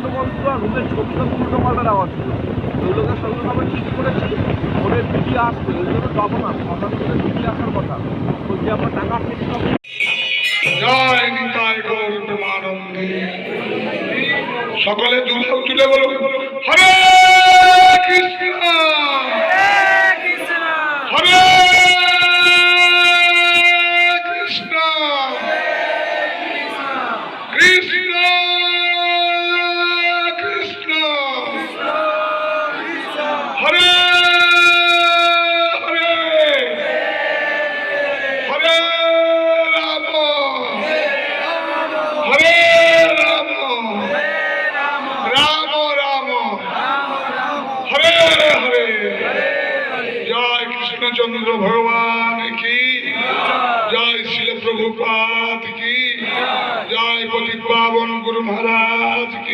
গন্ডগোল ছিল আর রুমের ছবি সব উল্টো পাল্টার আওয়াজ ছিল। ওগুলোকে সঙ্গে সঙ্গে ঠিক করেছি, ওদের দিদি আসতো, ওই জন্য যাবো না, সন্ধ্যা করে দিদি আসার কথা। ওই যে আমার টাকা ঠিক সব জয় নিতাই গৌর প্রেমানন্দে। সকলে দুহাত তুলে বলো হরে কৃষ্ণ হরে কৃষ্ণ কৃষ্ণ কৃষ্ণ হরে হরে হরে রাম হরে রাম রাম রাম হরে হরে। জয় কৃষ্ণচন্দ্র ভগবান কি জয়, শিল প্রভুপাদ কি জয়, পতিত পাবন গুরু মহারাজ কি।